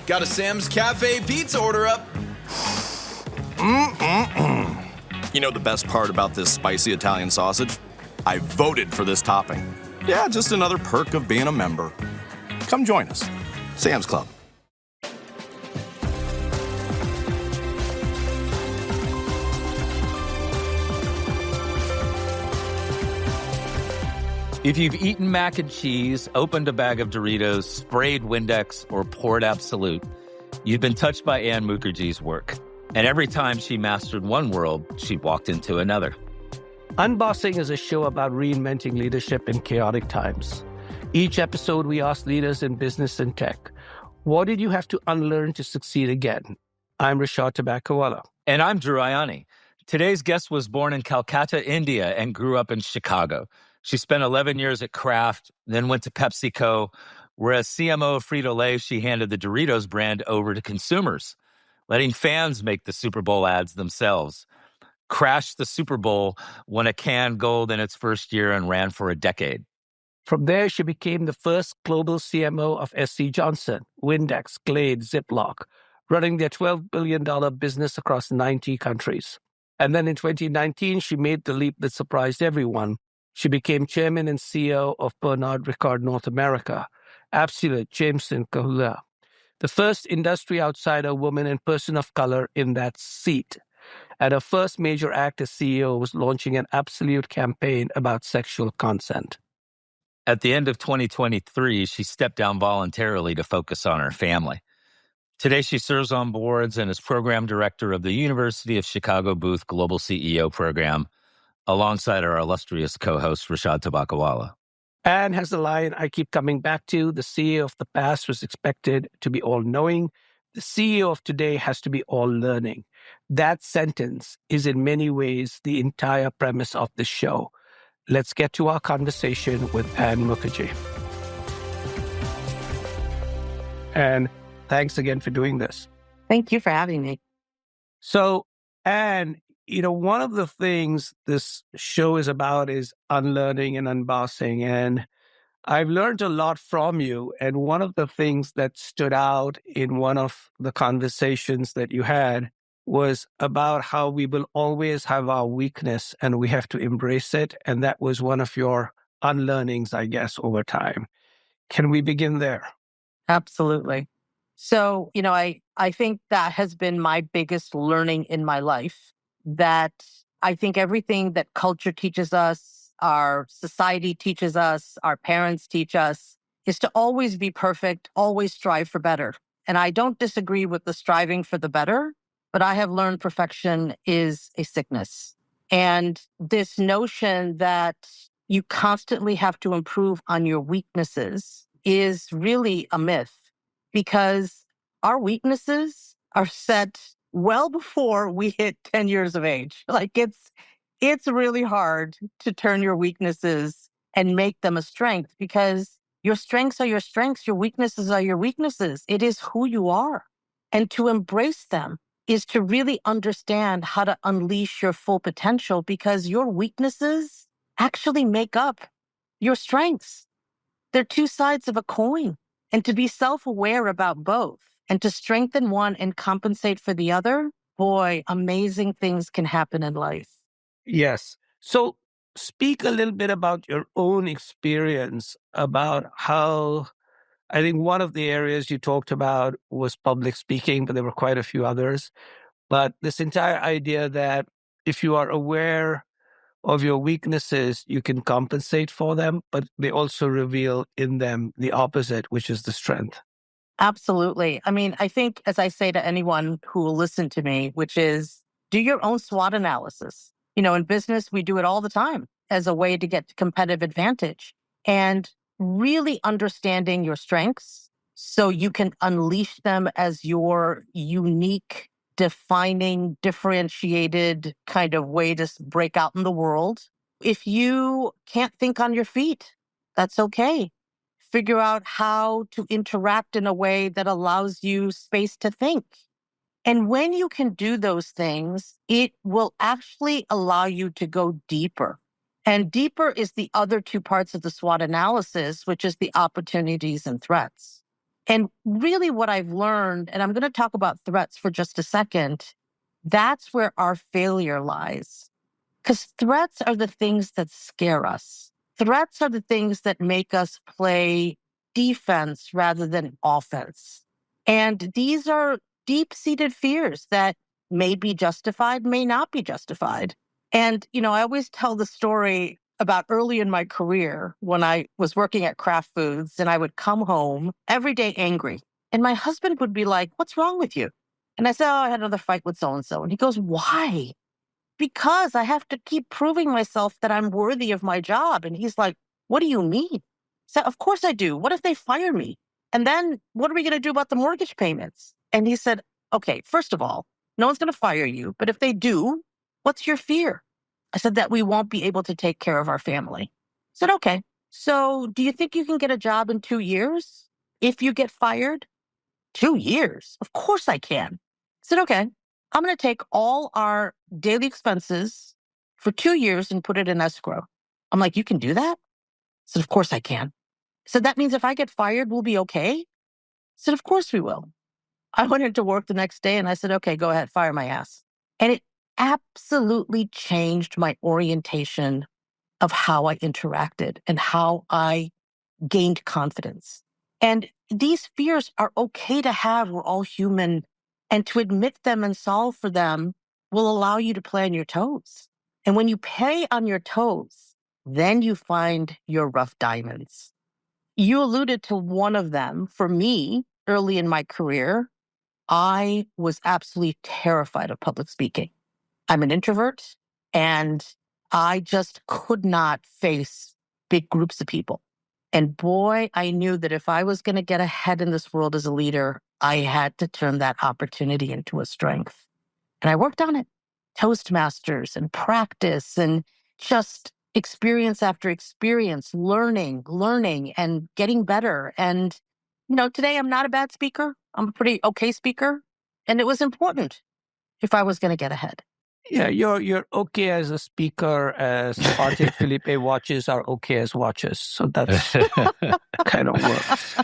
Got a Sam's Cafe pizza order up. You know the best part about this spicy Italian sausage? I voted for this topping. Yeah, just another perk of being a member. Come join us. Sam's Club. If you've eaten mac and cheese, opened a bag of Doritos, sprayed Windex, or poured Absolute, you've been touched by Ann Mukherjee's work. And every time she mastered one world, she walked into another. Unbossing is a show about reinventing leadership in chaotic times. Each episode, we ask leaders in business and tech, what did you have to unlearn to succeed again? I'm Rishad Tobaccowala. And I'm Drew Ianni. Today's guest was born in Calcutta, India, and grew up in Chicago. She spent 11 years at Kraft, then went to PepsiCo, where as CMO of Frito-Lay, she handed the Doritos brand over to consumers, letting fans make the Super Bowl ads themselves. Crashed the Super Bowl, won a can gold in its first year, and ran for a decade. From there, she became the first global CMO of SC Johnson, Windex, Glade, Ziploc, running their $12 billion business across 90 countries. And then in 2019, she made the leap that surprised everyone. She became chairman and CEO of Pernod Ricard North America, Absolute, Jameson, Kahlúa, the first industry outsider woman and person of color in that seat. And her first major act as CEO was launching an Absolute campaign about sexual consent. At the end of 2023, she stepped down voluntarily to focus on her family. Today, she serves on boards and is program director of the University of Chicago Booth Global CEO Program, alongside our illustrious co-host, Rishad Tobaccowala. Anne has a line I keep coming back to. The CEO of the past was expected to be all-knowing. The CEO of today has to be all-learning. That sentence is in many ways the entire premise of this show. Let's get to our conversation with Ann Mukherjee. Anne, thanks again for doing this. Thank you for having me. So, Anne, one of the things this show is about is unlearning and unbossing. And I've learned a lot from you. And one of the things that stood out in one of the conversations that you had was about how we will always have our weakness and we have to embrace it. And that was one of your unlearnings, I guess, over time. Can we begin there? Absolutely. So, I think that has been my biggest learning in my life, that I think everything that culture teaches us, our society teaches us, our parents teach us, is to always be perfect, always strive for better. And I don't disagree with the striving for the better, but I have learned perfection is a sickness. And this notion that you constantly have to improve on your weaknesses is really a myth, because our weaknesses are set well before we hit 10 years of age. Like it's really hard to turn your weaknesses and make them a strength, because your strengths are your strengths. Your weaknesses are your weaknesses. It is who you are. And to embrace them is to really understand how to unleash your full potential, because your weaknesses actually make up your strengths. They're two sides of a coin. And to be self-aware about both and to strengthen one and compensate for the other, boy, amazing things can happen in life. Yes. So speak a little bit about your own experience about how, I think one of the areas you talked about was public speaking, but there were quite a few others. But this entire idea that if you are aware of your weaknesses, you can compensate for them, but they also reveal in them the opposite, which is the strength. Absolutely. I mean, I think, as I say to anyone who will listen to me, which is do your own SWOT analysis. In business, we do it all the time as a way to get competitive advantage, and really understanding your strengths so you can unleash them as your unique, defining, differentiated kind of way to break out in the world. If you can't think on your feet, that's okay. Figure out how to interact in a way that allows you space to think. And when you can do those things, it will actually allow you to go deeper. And deeper is the other two parts of the SWOT analysis, which is the opportunities and threats. And really what I've learned, and I'm going to talk about threats for just a second, that's where our failure lies. Because threats are the things that scare us. Threats are the things that make us play defense rather than offense. And these are deep-seated fears that may be justified, may not be justified. And, I always tell the story about early in my career when I was working at Kraft Foods and I would come home every day angry. And my husband would be like, "What's wrong with you?" And I said, "Oh, I had another fight with so-and-so." And he goes, "Why?" "Because I have to keep proving myself that I'm worthy of my job." And he's like, "What do you mean?" I said, "Of course I do. What if they fire me? And then what are we going to do about the mortgage payments?" And he said, "Okay, first of all, no one's going to fire you. But if they do, what's your fear?" I said, "That we won't be able to take care of our family." I said, "Okay. So do you think you can get a job in 2 years if you get fired?" 2 years? Of course I can. I said, "Okay, I'm going to take all our daily expenses for 2 years and put it in escrow." I'm like, "You can do that?" I said, "Of course I can." So that means if I get fired, we'll be okay? I said, "Of course we will." I went into work the next day and I said, "Okay, go ahead, fire my ass." And it absolutely changed my orientation of how I interacted and how I gained confidence. And these fears are okay to have. We're all human. And to admit them and solve for them will allow you to play on your toes. And when you play on your toes, then you find your rough diamonds. You alluded to one of them. For me, early in my career, I was absolutely terrified of public speaking. I'm an introvert, and I just could not face big groups of people. And boy, I knew that if I was going to get ahead in this world as a leader, I had to turn that opportunity into a strength. And I worked on it. Toastmasters and practice and just experience after experience, learning and getting better. And, today I'm not a bad speaker. I'm a pretty okay speaker. And it was important if I was going to get ahead. Yeah, you're okay as a speaker as Patek Philippe watches are okay as watches. So that's kind of works.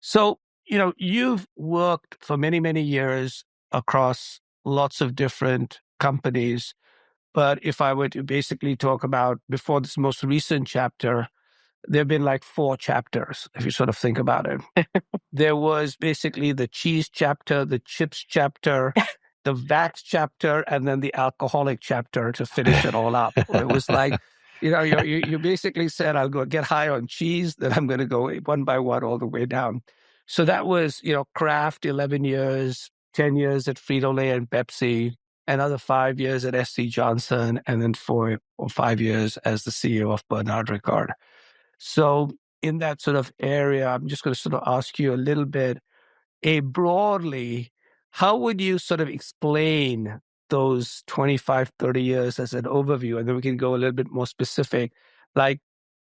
So, you've worked for many, many years across lots of different companies. But if I were to basically talk about before this most recent chapter, there have been like 4 chapters, if you sort of think about it. There was basically the cheese chapter, the chips chapter, the wax chapter, and then the alcoholic chapter to finish it all up. It was like, you basically said, "I'll go get high on cheese, then I'm going to go one by one all the way down." So that was, Kraft, 11 years, 10 years at Frito-Lay and Pepsi, another 5 years at SC Johnson, and then 4 or 5 years as the CEO of Pernod Ricard. So in that sort of area, I'm just going to sort of ask you a little bit, broadly, how would you sort of explain those 25, 30 years as an overview? And then we can go a little bit more specific. Like,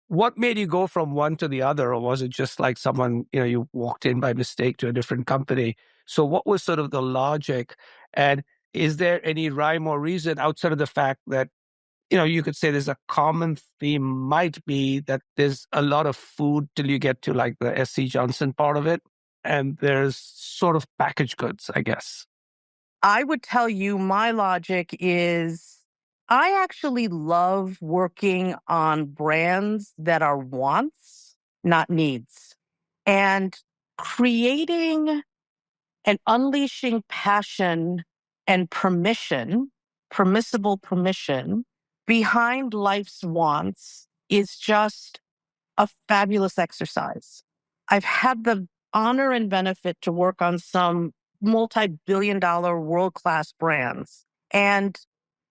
what made you go from one to the other? Or was it just like someone, you walked in by mistake to a different company? So what was sort of the logic? And is there any rhyme or reason outside of the fact that you could say there's a common theme might be that there's a lot of food till you get to like the SC Johnson part of it. And there's sort of packaged goods, I guess. I would tell you my logic is I actually love working on brands that are wants, not needs, and creating and unleashing passion and permissible permission behind life's wants is just a fabulous exercise. I've had the honor and benefit to work on some multi-billion-dollar world-class brands. And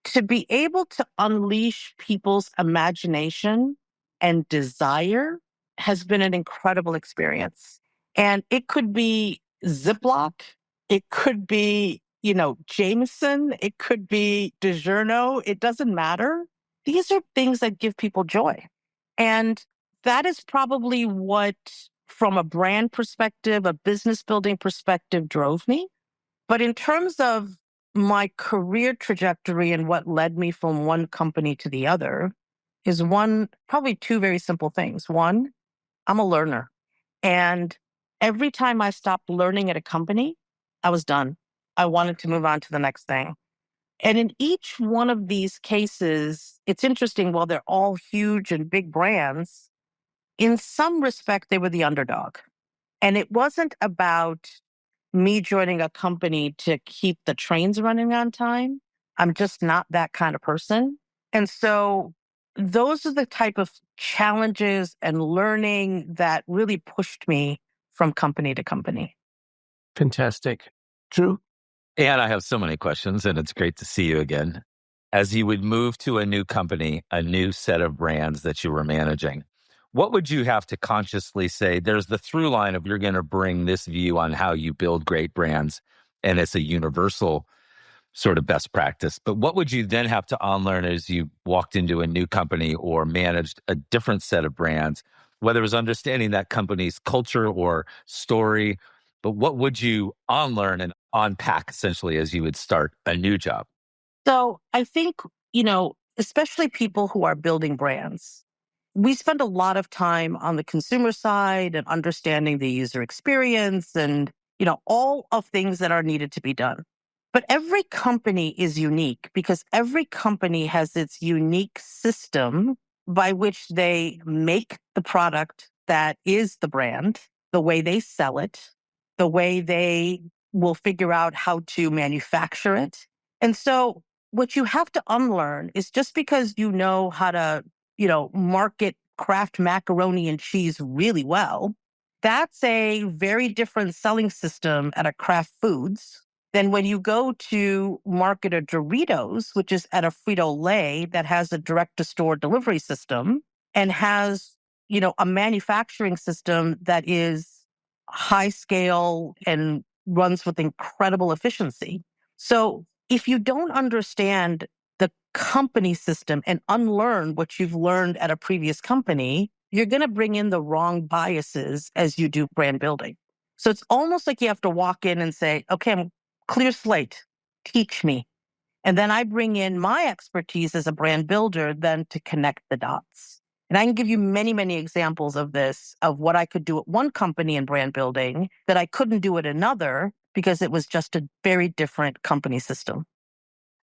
to be able to unleash people's imagination and desire has been an incredible experience. And it could be Ziploc, it could be, Jameson, it could be DiGiorno, it doesn't matter. These are things that give people joy. And that is probably what, from a brand perspective, a business building perspective, drove me. But in terms of my career trajectory and what led me from one company to the other is probably 2 very simple things. One, I'm a learner. And Every time I stopped learning at a company, I was done. I wanted to move on to the next thing. And in each one of these cases, it's interesting, while they're all huge and big brands, in some respect, they were the underdog. And it wasn't about me joining a company to keep the trains running on time. I'm just not that kind of person. And so those are the type of challenges and learning that really pushed me from company to company. Fantastic. True. And I have so many questions, and it's great to see you again. As you would move to a new company, a new set of brands that you were managing, what would you have to consciously say? There's the through line of you're going to bring this view on how you build great brands, and it's a universal sort of best practice. But what would you then have to unlearn as you walked into a new company or managed a different set of brands, whether it was understanding that company's culture or story? But what would you unlearn and unpack essentially as you would start a new job? So I think, especially people who are building brands, we spend a lot of time on the consumer side and understanding the user experience and, all of things that are needed to be done. But every company is unique because every company has its unique system by which they make the product that is the brand, the way they sell it, the way they will figure out how to manufacture it. And so what you have to unlearn is just because you know how to, market Kraft macaroni and cheese really well, that's a very different selling system at a Kraft Foods than when you go to market a Doritos, which is at a Frito-Lay that has a direct-to-store delivery system and has, a manufacturing system that is high scale and runs with incredible efficiency. So if you don't understand the company system and unlearn what you've learned at a previous company, you're going to bring in the wrong biases as you do brand building. So it's almost like you have to walk in and say, okay, I'm clear slate, teach me. And then I bring in my expertise as a brand builder then to connect the dots. And I can give you many, many examples of this, of what I could do at one company in brand building that I couldn't do at another because it was just a very different company system.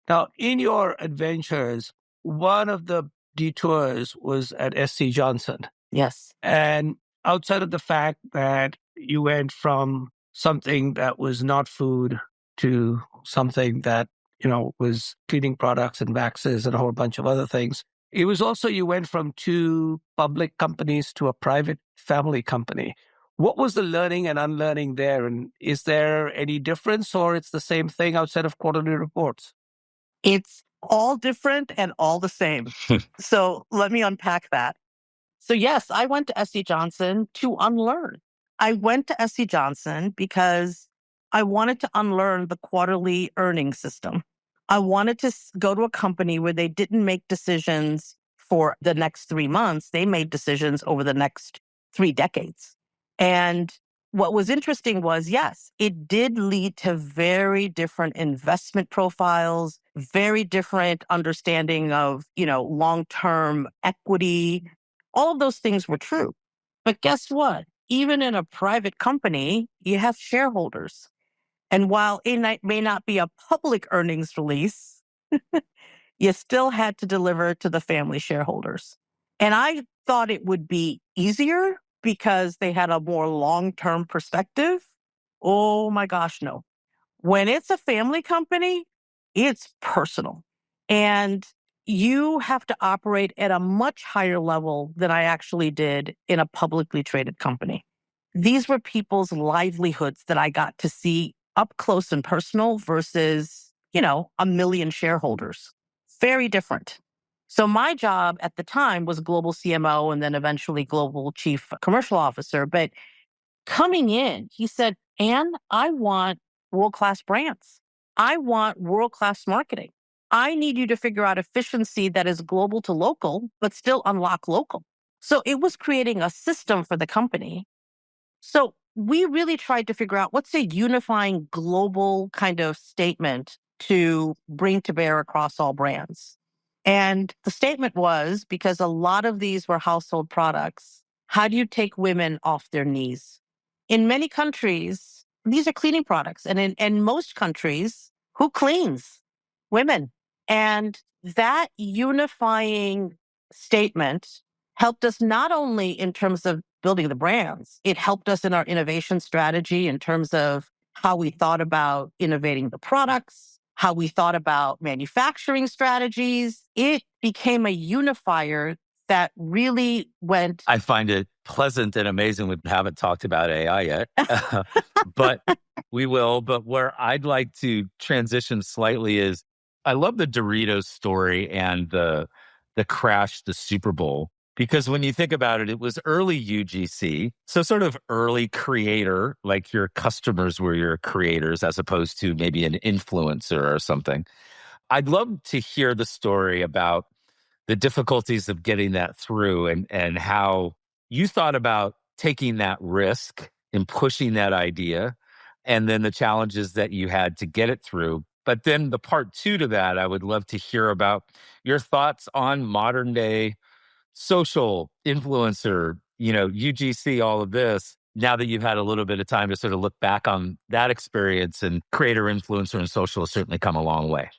Now, in your adventures, one of the detours was at SC Johnson. Yes. And outside of the fact that you went from something that was not food to something that, was cleaning products and waxes and a whole bunch of other things, it was also you went from two public companies to a private family company. What was the learning and unlearning there? And is there any difference, or it's the same thing outside of quarterly reports? It's all different and all the same. So let me unpack that. So yes, I went to SC Johnson to unlearn. I went to SC Johnson because I wanted to unlearn the quarterly earnings system. I wanted to go to a company where they didn't make decisions for the next 3 months. They made decisions over the next 3 decades. And what was interesting was, yes, it did lead to very different investment profiles, very different understanding of, long-term equity. All of those things were true. But guess what? Even in a private company, you have shareholders. And while it may not be a public earnings release, you still had to deliver to the family shareholders. And I thought it would be easier because they had a more long-term perspective. Oh my gosh, no. When it's a family company, it's personal. And you have to operate at a much higher level than I actually did in a publicly traded company. These were people's livelihoods that I got to see up close and personal versus, a million shareholders. Very different. So my job at the time was global CMO and then eventually global chief commercial officer. But coming in, he said, Ann, I want world-class brands. I want world-class marketing. I need you to figure out efficiency that is global to local, but still unlock local. So it was creating a system for the company. So we really tried to figure out what's a unifying global kind of statement to bring to bear across all brands. And the statement was, because a lot of these were household products, how do you take women off their knees? In many countries, these are cleaning products. And in most countries, who cleans? Women. And that unifying statement helped us not only in terms of building the brands, it helped us in our innovation strategy in terms of how we thought about innovating the products, how we thought about manufacturing strategies. It became a unifier that really went. I find it pleasant and amazing. We haven't talked about AI yet, but we will. But where I'd like to transition slightly is I love the Doritos story and the crash, the Super Bowl, because when you think about it, it was early UGC. So sort of early creator, like your customers were your creators as opposed to maybe an influencer or something. I'd love to hear the story about the difficulties of getting that through and how you thought about taking that risk and pushing that idea, and then the challenges that you had to get it through. But then the part two to that, I would love to hear about your thoughts on modern day social influencer, UGC, all of this, now that you've had a little bit of time to sort of look back on that experience, and creator, influencer, and social has certainly come a long way.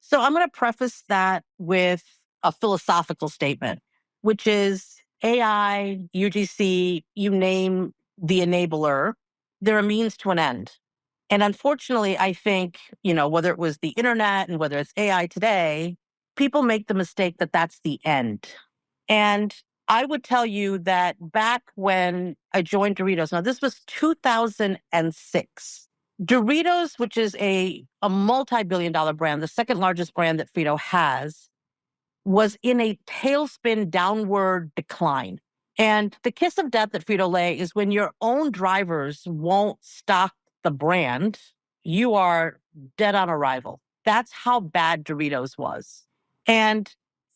So I'm going to preface that with a philosophical statement, which is AI, UGC, you name the enabler, they're a means to an end. And unfortunately, I think, whether it was the internet and whether it's AI today, people make the mistake that that's the end. And I would tell you that back when I joined Doritos, now this was 2006. Doritos, which is a multi-billion-dollar brand, the second largest brand that Frito has, was in a tailspin downward decline. And the kiss of death at Frito-Lay is when your own drivers won't stock the brand, you are dead on arrival. That's how bad Doritos was. And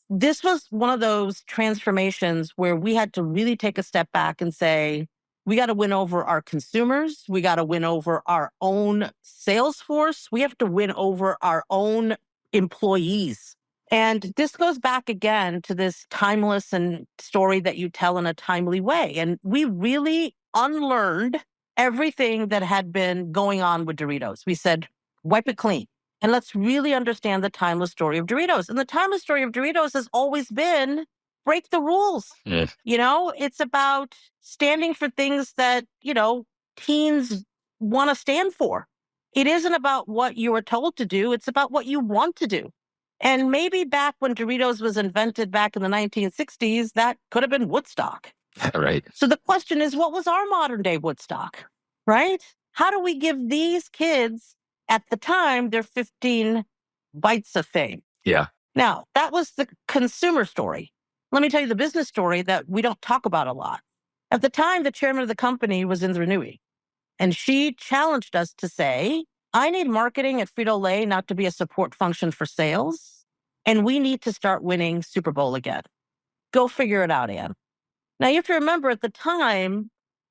this was one of those transformations where we had to really take a step back and say, we got to win over our consumers. We got to win over our own sales force. We have to win over our own employees. And this goes back again to this timeless and story that you tell in a timely way. And we really unlearned everything that had been going on with Doritos. We said, wipe it clean. And let's really understand the timeless story of Doritos. And the timeless story of Doritos has always been break the rules. Yes. It's about standing for things that, teens want to stand for. It isn't about what you were told to do. It's about what you want to do. And maybe back when Doritos was invented back in the 1960s, that could have been Woodstock. Right. So the question is, what was our modern day Woodstock, right? How do we give these kids, at the time, their 15 bites of fame? Yeah. Now, that was the consumer story. Let me tell you the business story that we don't talk about a lot. At the time, the chairman of the company was Indra Nooyi, and she challenged us to say, I need marketing at Frito-Lay not to be a support function for sales, and we need to start winning Super Bowl again. Go figure it out, Ann. Now, you have to remember at the time,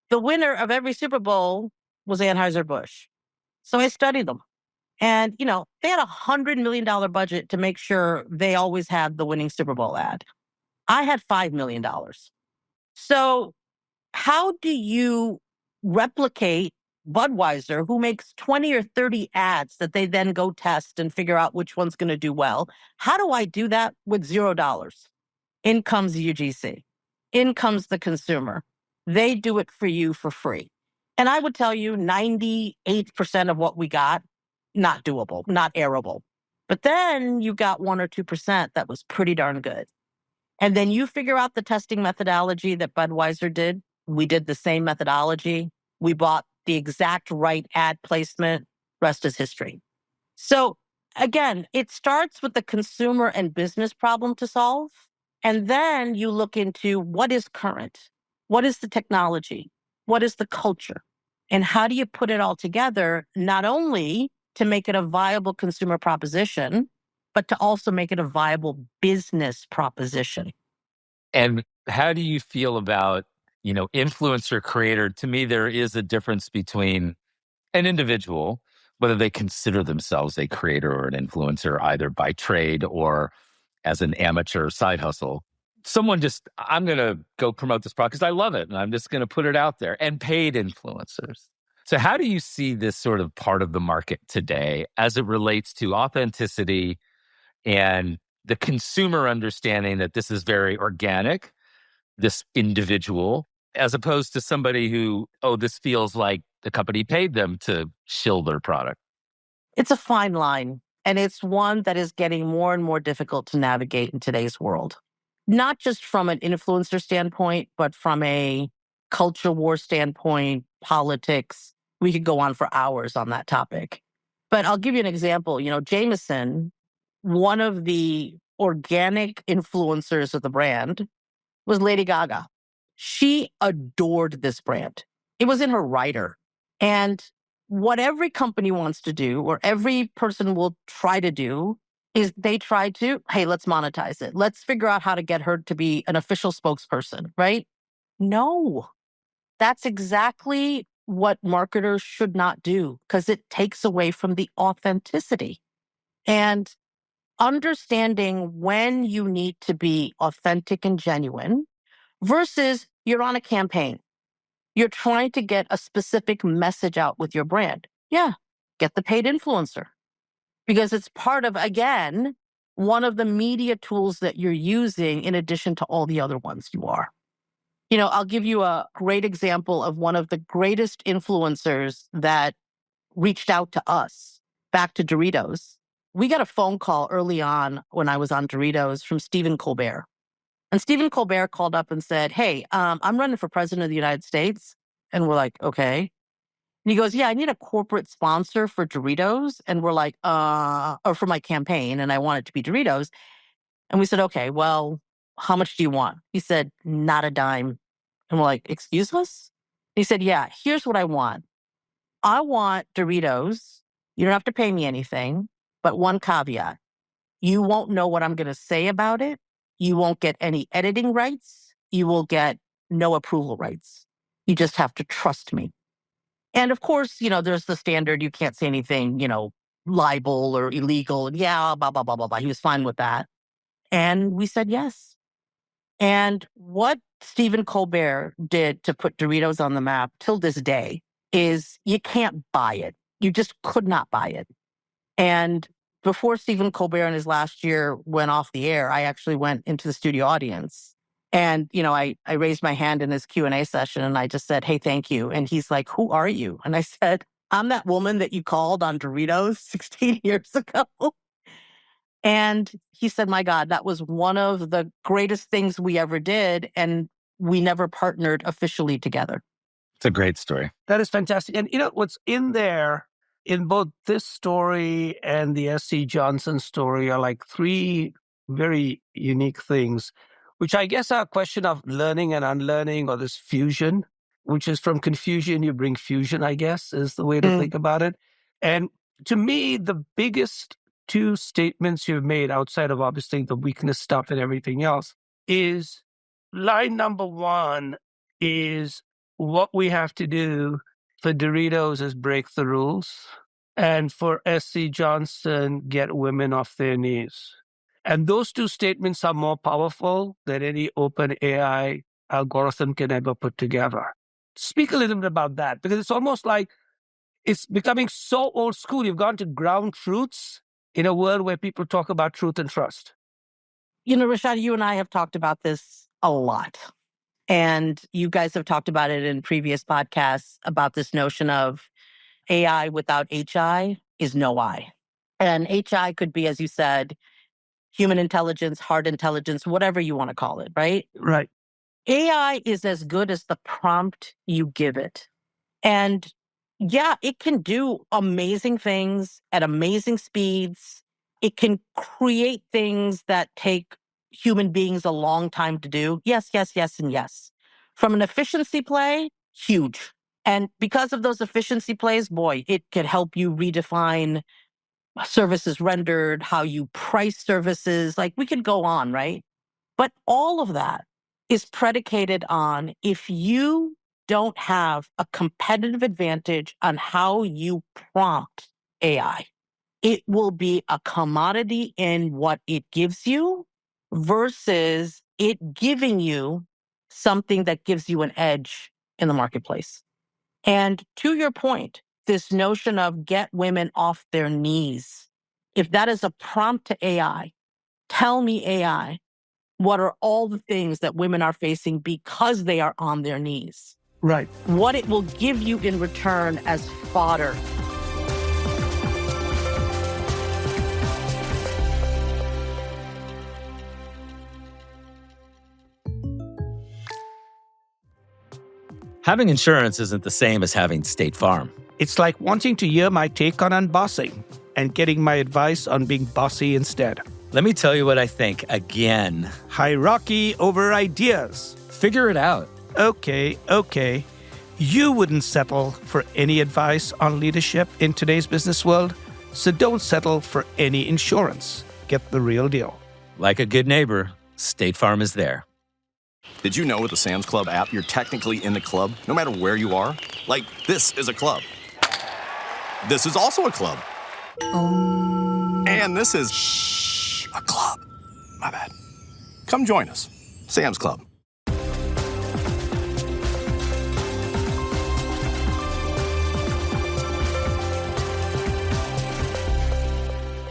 the winner of every Super Bowl was Anheuser-Busch. So I studied them. And, they had $100 million budget to make sure they always had the winning Super Bowl ad. I had $5 million. So how do you replicate Budweiser, who makes 20 or 30 ads that they then go test and figure out which one's going to do well? How do I do that with $0? In comes UGC. In comes the consumer. They do it for you for free. And I would tell you 98% of what we got, not doable, not airable. But then you got 1 or 2% that was pretty darn good. And then you figure out the testing methodology that Budweiser did. We did the same methodology. We bought the exact right ad placement. Rest is history. So again, it starts with the consumer and business problem to solve. And then you look into what is current, what is the technology, what is the culture, and how do you put it all together, not only to make it a viable consumer proposition, but to also make it a viable business proposition. And how do you feel about, influencer creator? To me, there is a difference between an individual, whether they consider themselves a creator or an influencer, either by trade or as an amateur side hustle, I'm going to go promote this product because I love it and I'm just going to put it out there, and paid influencers. So how do you see this sort of part of the market today as it relates to authenticity and the consumer understanding that this is very organic, this individual, as opposed to somebody who, this feels like the company paid them to shill their product? It's a fine line, and it's one that is getting more and more difficult to navigate in today's world. Not just from an influencer standpoint, but from a culture war standpoint, politics. We could go on for hours on that topic. But I'll give you an example. Jameson, one of the organic influencers of the brand, was Lady Gaga. She adored this brand. It was in her rider. And what every company wants to do, or every person will try to do, is they try to, hey, let's monetize it. Let's figure out how to get her to be an official spokesperson, right? No, that's exactly what marketers should not do, because it takes away from the authenticity. And understanding when you need to be authentic and genuine versus you're on a campaign. You're trying to get a specific message out with your brand. Yeah, get the paid influencer. Because it's part of, again, one of the media tools that you're using in addition to all the other ones you are. I'll give you a great example of one of the greatest influencers that reached out to us, back to Doritos. We got a phone call early on when I was on Doritos from Stephen Colbert. And Stephen Colbert called up and said, hey, I'm running for president of the United States. And we're like, okay. And he goes, yeah, I need a corporate sponsor for Doritos. And we're like, or for my campaign. And I want it to be Doritos. And we said, okay, well, how much do you want? He said, not a dime. And we're like, excuse us? He said, yeah, here's what I want. I want Doritos. You don't have to pay me anything, but one caveat. You won't know what I'm going to say about it. You won't get any editing rights. You will get no approval rights. You just have to trust me. And of course, there's the standard, you can't say anything, libel or illegal. And yeah, blah, blah, blah, blah, blah. He was fine with that. And we said yes. And what Stephen Colbert did to put Doritos on the map till this day is you can't buy it. You just could not buy it. And before Stephen Colbert in his last year went off the air, I actually went into the studio audience. And, I raised my hand in his Q&A session and I just said, hey, thank you. And he's like, who are you? And I said, I'm that woman that you called on Doritos 16 years ago. And he said, my God, that was one of the greatest things we ever did. And we never partnered officially together. It's a great story. That is fantastic. And what's in there, in both this story and the SC Johnson story, are like three very unique things, which I guess are a question of learning and unlearning, or this fusion, which is from confusion, you bring fusion, I guess, is the way to think about it. And to me, the biggest two statements you've made, outside of obviously the weakness stuff and everything else, is line number one is what we have to do for Doritos is break the rules, and for SC Johnson, get women off their knees. And those two statements are more powerful than any open AI algorithm can ever put together. Speak a little bit about that, because it's almost like it's becoming so old school. You've gone to ground truths in a world where people talk about truth and trust. Rishad, you and I have talked about this a lot. And you guys have talked about it in previous podcasts about this notion of AI without HI is no I. And HI could be, as you said, human intelligence, hard intelligence, whatever you want to call it, right? Right. AI is as good as the prompt you give it. And yeah, it can do amazing things at amazing speeds. It can create things that take human beings a long time to do. Yes, yes, yes, and yes. From an efficiency play, huge. And because of those efficiency plays, boy, it could help you redefine services rendered, how you price services. Like, we could go on, right? But all of that is predicated on, if you don't have a competitive advantage on how you prompt AI, it will be a commodity in what it gives you versus it giving you something that gives you an edge in the marketplace. And to your point, this notion of get women off their knees. If that is a prompt to AI, tell me AI, what are all the things that women are facing because they are on their knees? Right. What it will give you in return as fodder. Having insurance isn't the same as having State Farm. It's like wanting to hear my take on unbossing and getting my advice on being bossy instead. Let me tell you what I think again. Hierarchy over ideas. Figure it out. Okay. You wouldn't settle for any advice on leadership in today's business world, so don't settle for any insurance. Get the real deal. Like a good neighbor, State Farm is there. Did you know with the Sam's Club app, you're technically in the club, no matter where you are? Like, this is a club. This is also a club. And this is a club. My bad. Come join us. Sam's Club.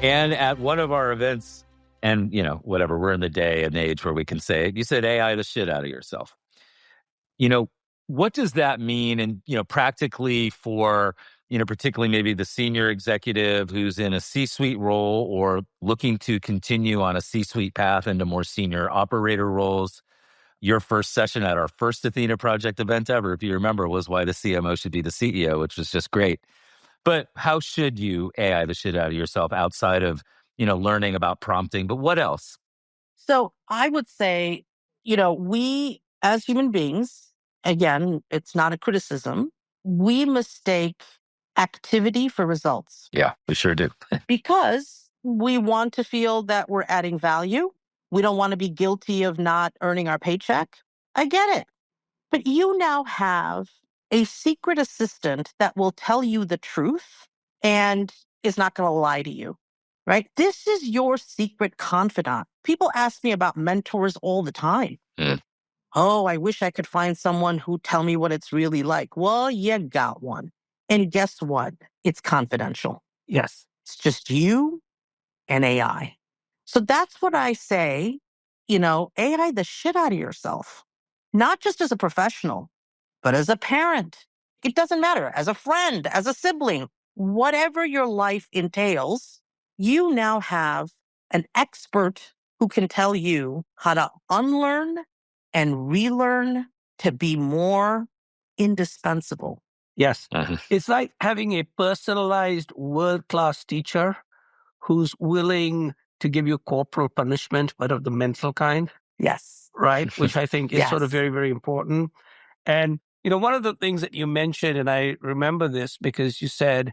And at one of our events, and, whatever, we're in the day and age where we can say it, you said AI the shit out of yourself. What does that mean? And, practically for, particularly maybe the senior executive who's in a C-suite role or looking to continue on a C-suite path into more senior operator roles. Your first session at our first Athena Project event ever, if you remember, was why the CMO should be the CEO, which was just great. But how should you AI the shit out of yourself outside of, learning about prompting? But what else? So I would say, we as human beings, again, it's not a criticism, we mistake activity for results. Yeah, we sure do. Because we want to feel that we're adding value. We don't want to be guilty of not earning our paycheck. I get it. But you now have a secret assistant that will tell you the truth and is not going to lie to you, right? This is your secret confidant. People ask me about mentors all the time. Oh, I wish I could find someone who tell me what it's really like. Well, you got one. And guess what? It's confidential. Yes. It's just you and AI. So that's what I say, AI the shit out of yourself, not just as a professional, but as a parent. It doesn't matter, as a friend, as a sibling, whatever your life entails, you now have an expert who can tell you how to unlearn and relearn to be more indispensable. Yes. It's like having a personalized world-class teacher who's willing to give you corporal punishment, but of the mental kind. Yes. Right? Which I think is sort of very, very important. And, one of the things that you mentioned, and I remember this because you said,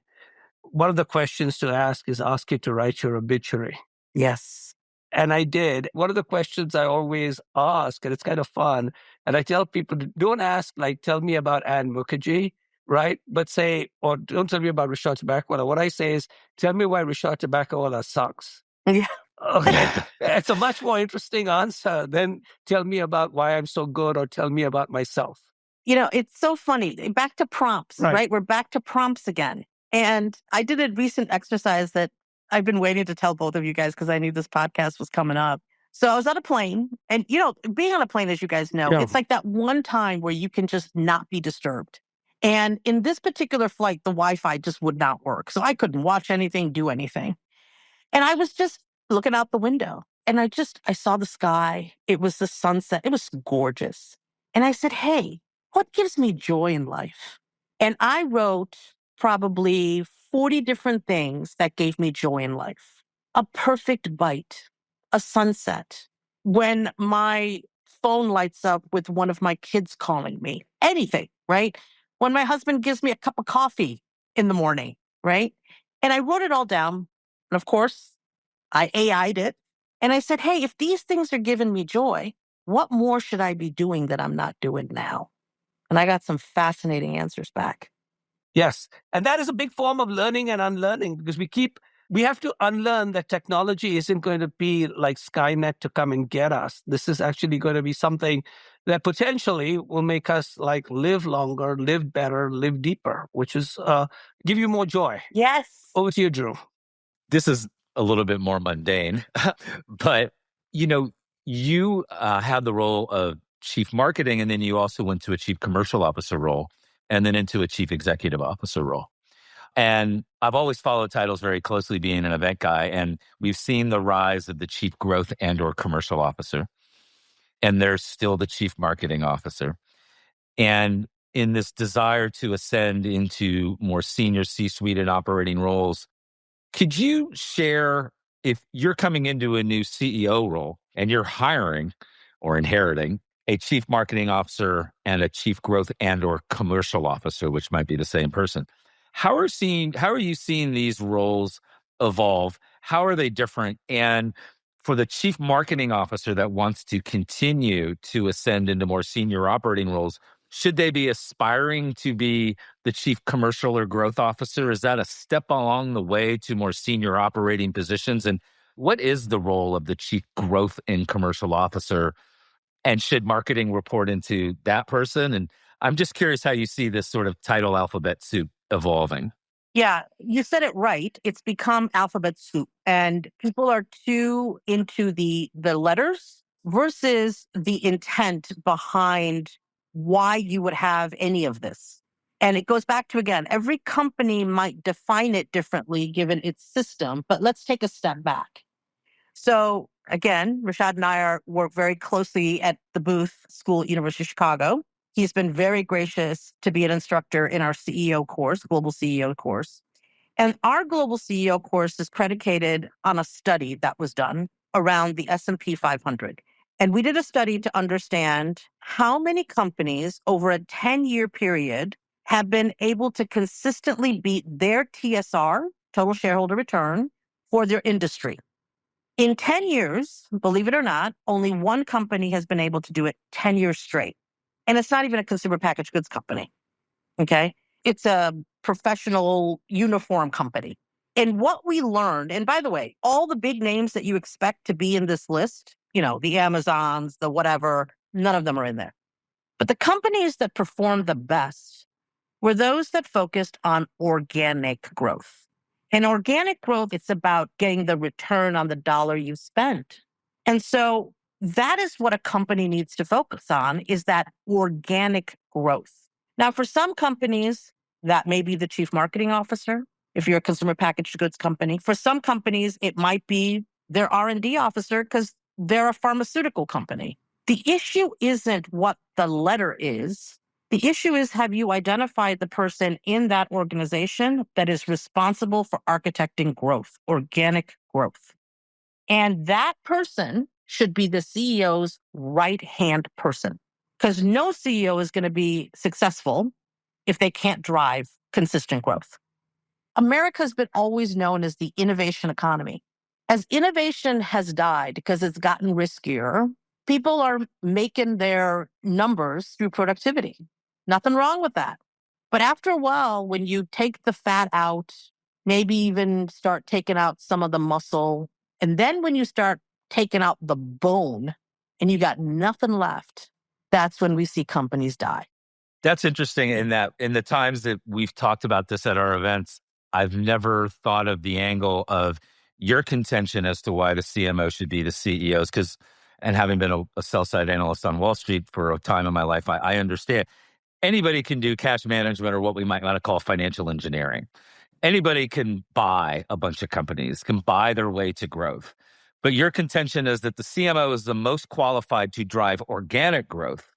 one of the questions to ask is ask you to write your obituary. Yes. And I did. One of the questions I always ask, and it's kind of fun, and I tell people, don't ask, tell me about Ann Mukherjee, right? But say, or don't tell me about Rishad Tobaccowala. What I say is, tell me why Rishad Tobaccowala sucks. Yeah. Okay. It's a much more interesting answer than tell me about why I'm so good or tell me about myself. It's so funny. Back to prompts, right? We're back to prompts again. And I did a recent exercise that I've been waiting to tell both of you guys because I knew this podcast was coming up. So I was on a plane and, being on a plane, as you guys know, it's like that one time where you can just not be disturbed. And in this particular flight, the Wi-Fi just would not work. So I couldn't watch anything, do anything. And I was just looking out the window and I saw the sky. It was the sunset. It was gorgeous. And I said, hey, what gives me joy in life? And I wrote probably 40 different things that gave me joy in life. A perfect bite, a sunset, when my phone lights up with one of my kids calling me, anything, right? When my husband gives me a cup of coffee in the morning, right? And I wrote it all down. And of course, I AI'd it. And I said, hey, if these things are giving me joy, what more should I be doing that I'm not doing now? And I got some fascinating answers back. Yes. And that is a big form of learning and unlearning because we keep we have to unlearn that technology isn't going to be like Skynet to come and get us. This is actually going to be something that potentially will make us like live longer, live better, live deeper, which is give you more joy. Yes. Over to you, Drew. This is a little bit more mundane, but you had the role of chief marketing, and then you also went to a chief commercial officer role, and then into a chief executive officer role. And I've always followed titles very closely, being an event guy, and we've seen the rise of the chief growth and or commercial officer, and there's still the chief marketing officer. And in this desire to ascend into more senior C-suite and operating roles, could you share, if you're coming into a new CEO role and you're hiring or inheriting a chief marketing officer and a chief growth and or commercial officer, which might be the same person, how are you seeing these roles evolve? How are they different? And for the chief marketing officer that wants to continue to ascend into more senior operating roles, should they be aspiring to be the chief commercial or growth officer? Is that a step along the way to more senior operating positions? And what is the role of the chief growth and commercial officer? And should marketing report into that person? And I'm just curious how you see this sort of title alphabet soup evolving. Yeah, you said it right. It's become alphabet soup, and people are too into the letters versus the intent behind why you would have any of this. And it goes back to, again, every company might define it differently given its system, but let's take a step back. So again, Rishad and I work very closely at the Booth School at University of Chicago. He's been very gracious to be an instructor in our CEO course, Global CEO course. And our Global CEO course is predicated on a study that was done around the S&P 500. And we did a study to understand how many companies over a 10-year period have been able to consistently beat their TSR, total shareholder return, for their industry. In 10 years, believe it or not, only one company has been able to do it 10 years straight. And it's not even a consumer packaged goods company. Okay. It's a professional uniform company. And what we learned, and by the way, all the big names that you expect to be in this list, the Amazons, the whatever, none of them are in there. But the companies that performed the best were those that focused on organic growth. And organic growth, it's about getting the return on the dollar you spent. And so that is what a company needs to focus on, is that organic growth. Now, for some companies, that may be the chief marketing officer, if you're a consumer packaged goods company. For some companies, it might be their R&D officer because they're a pharmaceutical company. The issue isn't what the letter is. The issue is, have you identified the person in that organization that is responsible for architecting growth, organic growth? And that person should be the CEO's right-hand person, because no CEO is going to be successful if they can't drive consistent growth. America's been always known as the innovation economy. As innovation has died because it's gotten riskier, people are making their numbers through productivity. Nothing wrong with that. But after a while, when you take the fat out, maybe even start taking out some of the muscle, and then when you start taking out the bone and you got nothing left, that's when we see companies die. That's interesting in that in the times that we've talked about this at our events, I've never thought of the angle of your contention as to why the CMO should be the CEOs. And having been a sell-side analyst on Wall Street for a time in my life, I understand. Anybody can do cash management, or what we might want to call financial engineering. Anybody can buy a bunch of companies, can buy their way to growth. But your contention is that the CMO is the most qualified to drive organic growth,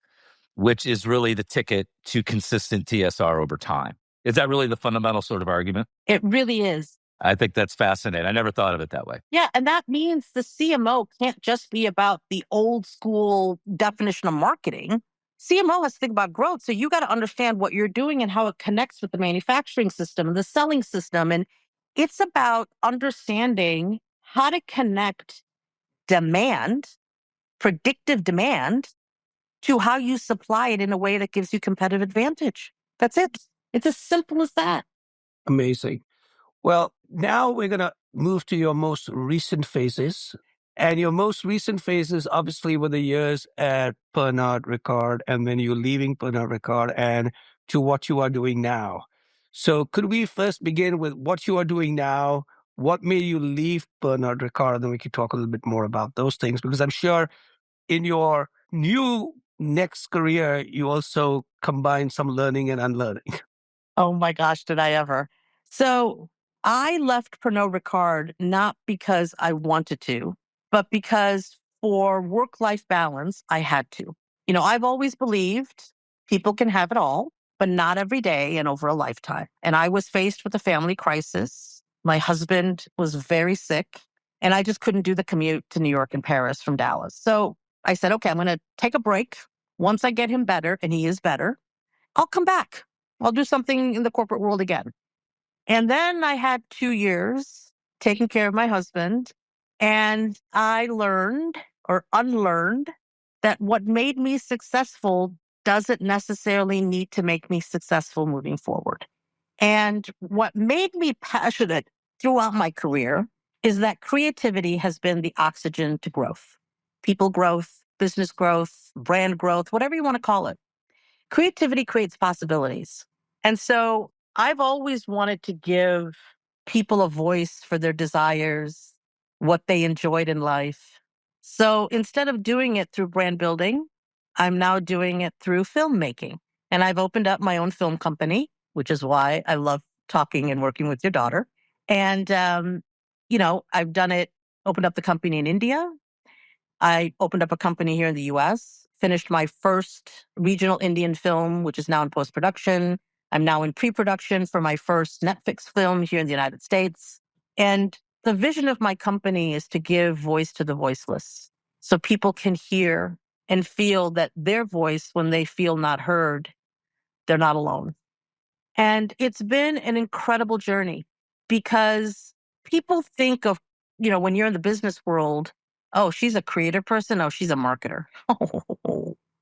which is really the ticket to consistent TSR over time. Is that really the fundamental sort of argument? It really is. I think that's fascinating. I never thought of it that way. Yeah, and that means the CMO can't just be about the old school definition of marketing. CMO has to think about growth. So you got to understand what you're doing and how it connects with the manufacturing system and the selling system. And it's about understanding how to connect demand, predictive demand, to how you supply it in a way that gives you competitive advantage. That's it. It's as simple as that. Amazing. Well, now we're going to move to your most recent phases. And your most recent phases obviously were the years at Pernod Ricard and then you're leaving Pernod Ricard and to what you are doing now. So could we first begin with what you are doing now? What made you leave Pernod Ricard? And then we could talk a little bit more about those things because I'm sure in your new next career, you also combine some learning and unlearning. Oh my gosh, did I ever. So I left Pernod Ricard not because I wanted to, but because for work-life balance, I had to. I've always believed people can have it all, but not every day and over a lifetime. And I was faced with a family crisis. My husband was very sick, and I just couldn't do the commute to New York and Paris from Dallas. So I said, okay, I'm going to take a break. Once I get him better, and he is better, I'll come back. I'll do something in the corporate world again. And then I had 2 years taking care of my husband. And I learned or unlearned that what made me successful doesn't necessarily need to make me successful moving forward. And what made me passionate throughout my career is that creativity has been the oxygen to growth, people growth, business growth, brand growth, whatever you want to call it. Creativity creates possibilities. And so I've always wanted to give people a voice for their desires, what they enjoyed in life. So instead of doing it through brand building, I'm now doing it through filmmaking. And I've opened up my own film company, which is why I love talking and working with your daughter. And, I've done it, opened up the company in India. I opened up a company here in the US, finished my first regional Indian film, which is now in post-production. I'm now in pre-production for my first Netflix film here in the United States. And the vision of my company is to give voice to the voiceless so people can hear and feel that their voice, when they feel not heard, they're not alone. And it's been an incredible journey because people think of, when you're in the business world, oh, she's a creative person. Oh, she's a marketer.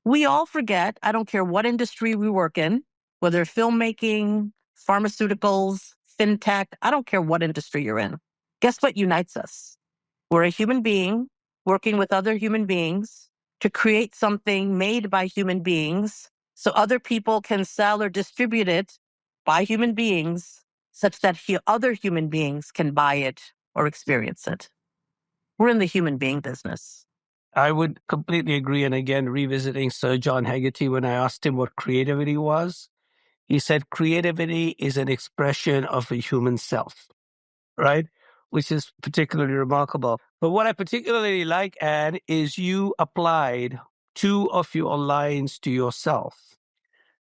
We all forget, I don't care what industry we work in, whether filmmaking, pharmaceuticals, fintech, I don't care what industry you're in. Guess what unites us? We're a human being working with other human beings to create something made by human beings so other people can sell or distribute it by human beings such that other human beings can buy it or experience it. We're in the human being business. I would completely agree. And again, revisiting Sir John Haggerty, when I asked him what creativity was, he said creativity is an expression of a human self, right? Which is particularly remarkable. But what I particularly like, Anne, is you applied two of your lines to yourself.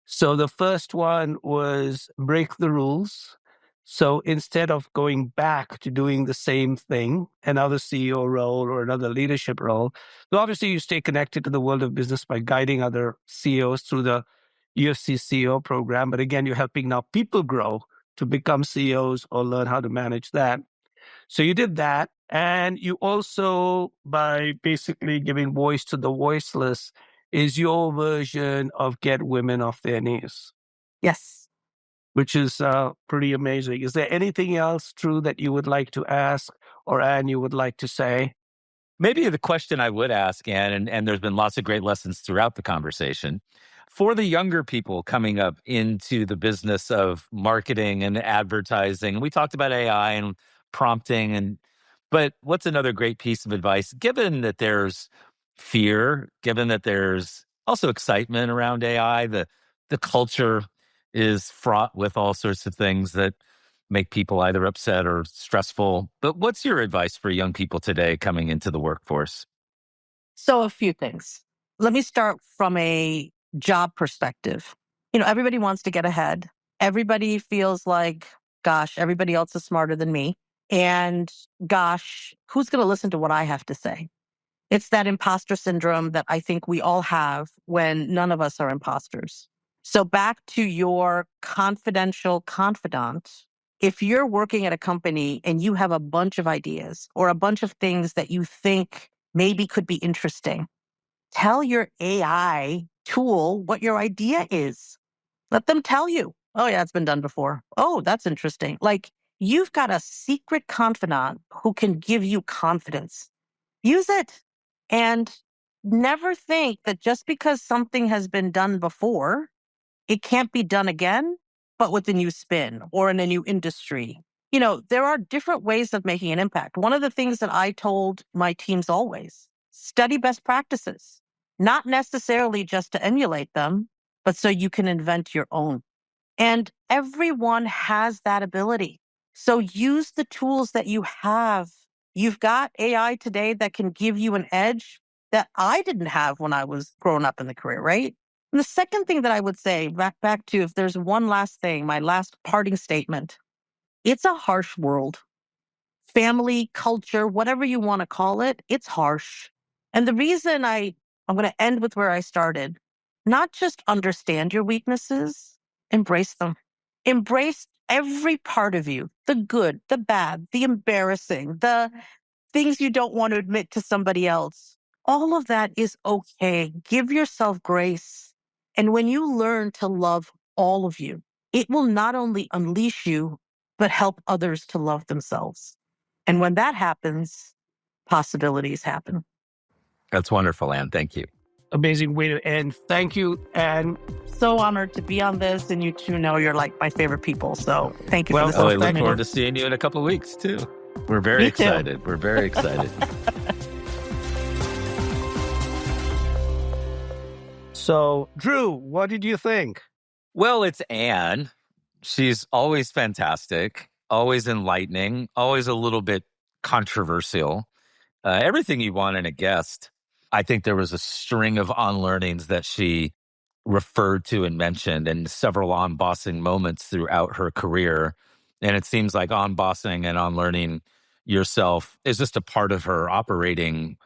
So the first one was break the rules. So instead of going back to doing the same thing, another CEO role or another leadership role, so obviously you stay connected to the world of business by guiding other CEOs through the UFC CEO program. But again, you're helping now people grow to become CEOs or learn how to manage that. So you did that. And you also, by basically giving voice to the voiceless, is your version of get women off their knees. Yes. Which is pretty amazing. Is there anything else, True, that you would like to ask or Anne, you would like to say? Maybe the question I would ask, Ann, and there's been lots of great lessons throughout the conversation, for the younger people coming up into the business of marketing and advertising, we talked about AI and prompting, but what's another great piece of advice, given that there's fear, given that there's also excitement around AI, the culture is fraught with all sorts of things that make people either upset or stressful. But what's your advice for young people today coming into the workforce? So a few things. Let me start from a job perspective. Everybody wants to get ahead. Everybody feels like, gosh, everybody else is smarter than me. And gosh, who's going to listen to what I have to say? It's that imposter syndrome that I think we all have when none of us are imposters. So back to your confidential confidant, if you're working at a company and you have a bunch of ideas or a bunch of things that you think maybe could be interesting, tell your AI tool what your idea is. Let them tell you, oh yeah, it's been done before. Oh, that's interesting. Like, You've got a secret confidant who can give you confidence. Use it. And never think that just because something has been done before, it can't be done again, but with a new spin or in a new industry. There are different ways of making an impact. One of the things that I told my teams always, study best practices, not necessarily just to emulate them, but so you can invent your own. And everyone has that ability. So use the tools that you have. You've got AI today that can give you an edge that I didn't have when I was growing up in the career, right? And the second thing that I would say, back to, if there's one last thing, my last parting statement, it's a harsh world. Family, culture, whatever you want to call it, it's harsh. And the reason I'm going to end with where I started, not just understand your weaknesses, embrace them. Embrace every part of you, the good, the bad, the embarrassing, the things you don't want to admit to somebody else. All of that is okay. Give yourself grace. And when you learn to love all of you, it will not only unleash you, but help others to love themselves. And when that happens, possibilities happen. That's wonderful, Ann. Thank you. Amazing way to end. Thank you, Ann. So honored to be on this, and you two know you're like my favorite people. So thank you for this. I look opportunity. forward to seeing you in a couple of weeks, too. We're very Me too. excited. We're very excited. So, Drew, what did you think? Well, it's Ann. She's always fantastic, always enlightening, always a little bit controversial. Everything you want in a guest. I think there was a string of unlearnings that she referred to and mentioned, and several unbossing moments throughout her career. And it seems like unbossing and unlearning yourself is just a part of her operating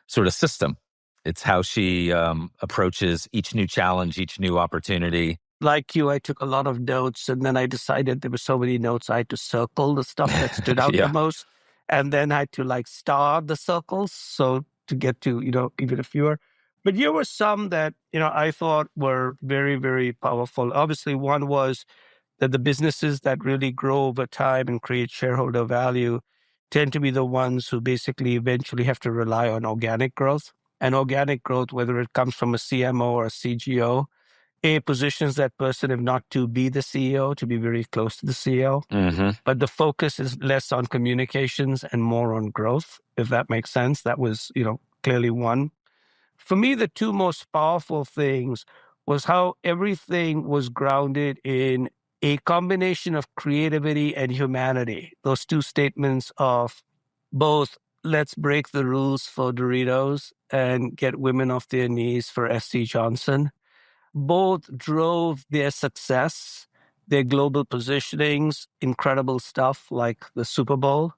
sort of system. It's how she approaches each new challenge, each new opportunity. Like you, I took a lot of notes, and then I decided there were so many notes I had to circle the stuff that stood out Yeah. the most, and then I had to star the circles so to get to even a fewer. But here were some that I thought were very, very powerful. Obviously, one was that the businesses that really grow over time and create shareholder value tend to be the ones who basically eventually have to rely on organic growth. And organic growth, whether it comes from a CMO or a CGO, positions that person, if not to be the CEO, to be very close to the CEO. Mm-hmm. But the focus is less on communications and more on growth, if that makes sense. That was, clearly one. For me, the two most powerful things was how everything was grounded in a combination of creativity and humanity. Those two statements of both let's break the rules for Doritos and get women off their knees for SC Johnson, both drove their success, their global positionings, incredible stuff like the Super Bowl.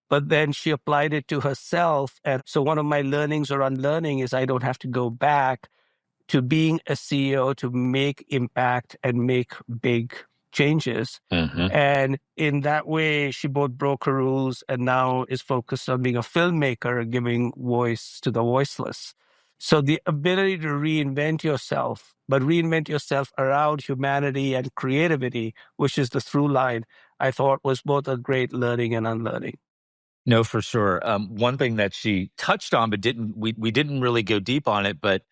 But then she applied it to herself. And so one of my learnings or unlearning is I don't have to go back to being a CEO to make impact and make big changes. Mm-hmm. And in that way, she both broke her rules and now is focused on being a filmmaker and giving voice to the voiceless. So the ability to reinvent yourself, but reinvent yourself around humanity and creativity, which is the through line, I thought was both a great learning and unlearning. No, for sure. One thing that she touched on, but we didn't really go deep on it, but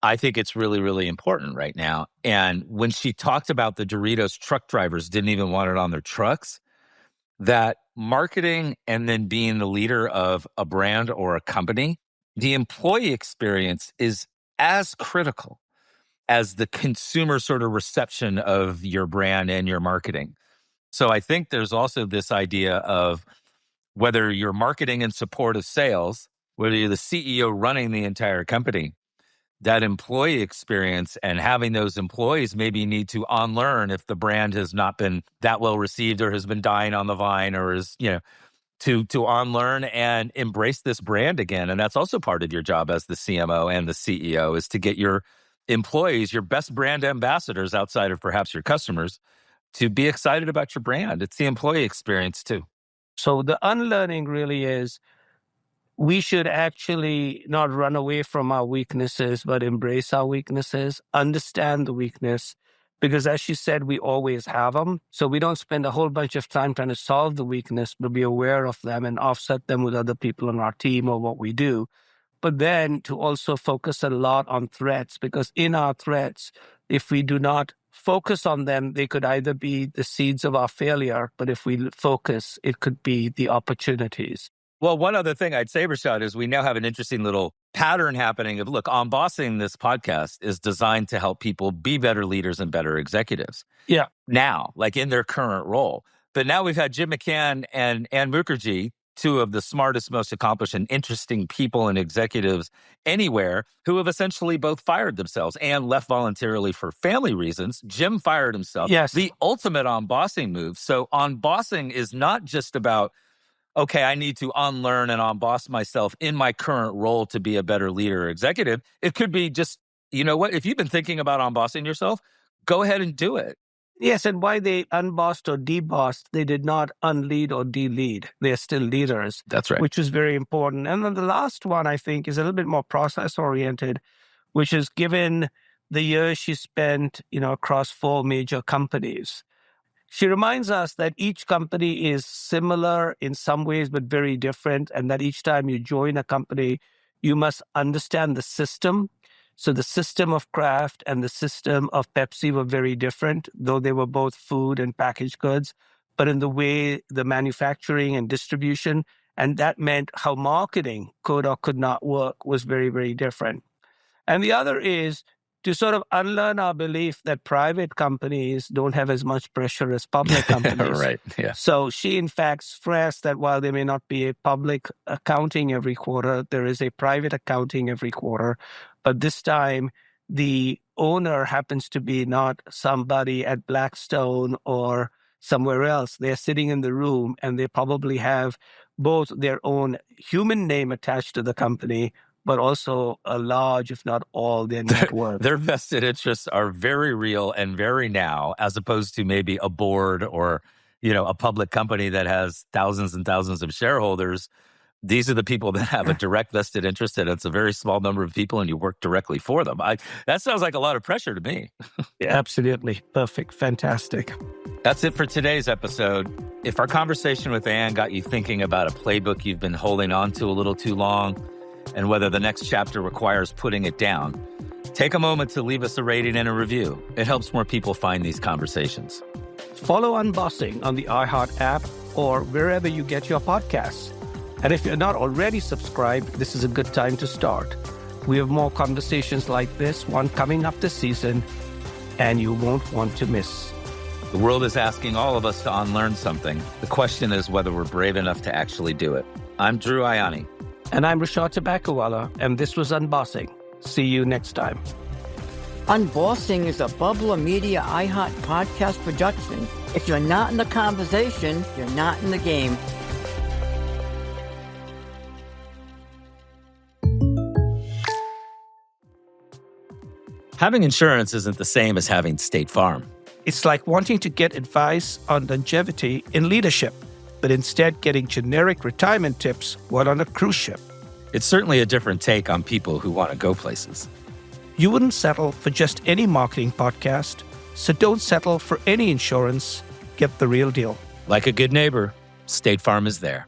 I think it's really, really important right now. And when she talked about the Doritos truck drivers didn't even want it on their trucks, that marketing and then being the leader of a brand or a company, the employee experience is as critical as the consumer sort of reception of your brand and your marketing. So I think there's also this idea of whether you're marketing in support of sales, whether you're the CEO running the entire company, that employee experience and having those employees maybe need to unlearn if the brand has not been that well received or has been dying on the vine or is, to unlearn and embrace this brand again. And that's also part of your job as the CMO and the CEO is to get your employees, your best brand ambassadors outside of perhaps your customers, to be excited about your brand. It's the employee experience too. So the unlearning really is we should actually not run away from our weaknesses, but embrace our weaknesses, understand the weakness, Because as she said, we always have them. So we don't spend a whole bunch of time trying to solve the weakness, but be aware of them and offset them with other people on our team or what we do. But then to also focus a lot on threats, because in our threats, if we do not focus on them, they could either be the seeds of our failure, but if we focus, it could be the opportunities. Well, one other thing I'd say, Rishad, is we now have an interesting little pattern happening of, look, Unbossing, this podcast, is designed to help people be better leaders and better executives. Yeah. Now, like in their current role. But now we've had Jim McCann and Ann Mukherjee, two of the smartest, most accomplished and interesting people and executives anywhere, who have essentially both fired themselves. Ann left voluntarily for family reasons. Jim fired himself. Yes. The ultimate Unbossing move. So Unbossing is not just about, okay, I need to unlearn and unboss myself in my current role to be a better leader or executive. It could be just, you know what, if you've been thinking about unbossing yourself, go ahead and do it. Yes, and why they unbossed or debossed, they did not unlead or delead. They're still leaders. That's right. Which is very important. And then the last one, I think, is a little bit more process-oriented, which is given the years she spent, across 4 major companies. She reminds us that each company is similar in some ways, but very different, and that each time you join a company, you must understand the system. So the system of Kraft and the system of Pepsi were very different, though they were both food and packaged goods, but in the way the manufacturing and distribution, and that meant how marketing could or could not work was very, very different. And the other is to sort of unlearn our belief that private companies don't have as much pressure as public companies. Right. Yeah. So she, in fact, stressed that while there may not be a public accounting every quarter, there is a private accounting every quarter. But this time, the owner happens to be not somebody at Blackstone or somewhere else. They're sitting in the room and they probably have both their own human name attached to the company, but also a large, if not all, their net worth. Their vested interests are very real and very now, as opposed to maybe a board or, a public company that has thousands and thousands of shareholders. These are the people that have a direct vested interest, and it's a very small number of people, and you work directly for them. That sounds like a lot of pressure to me. Yeah, absolutely. Perfect. Fantastic. That's it for today's episode. If our conversation with Ann got you thinking about a playbook you've been holding on to a little too long, and whether the next chapter requires putting it down, take a moment to leave us a rating and a review. It helps more people find these conversations. Follow Unbossing on the iHeart app or wherever you get your podcasts. And if you're not already subscribed, this is a good time to start. We have more conversations like this, one coming up this season, and you won't want to miss. The world is asking all of us to unlearn something. The question is whether we're brave enough to actually do it. I'm Drew Ianni. And I'm Rishad Tobaccowala, and this was Unbossing. See you next time. Unbossing is a Bubbler Media iHeart podcast production. If you're not in the conversation, you're not in the game. Having insurance isn't the same as having State Farm. It's like wanting to get advice on longevity in leadership, but instead getting generic retirement tips while on a cruise ship. It's certainly a different take on people who want to go places. You wouldn't settle for just any marketing podcast, so don't settle for any insurance. Get the real deal. Like a good neighbor, State Farm is there.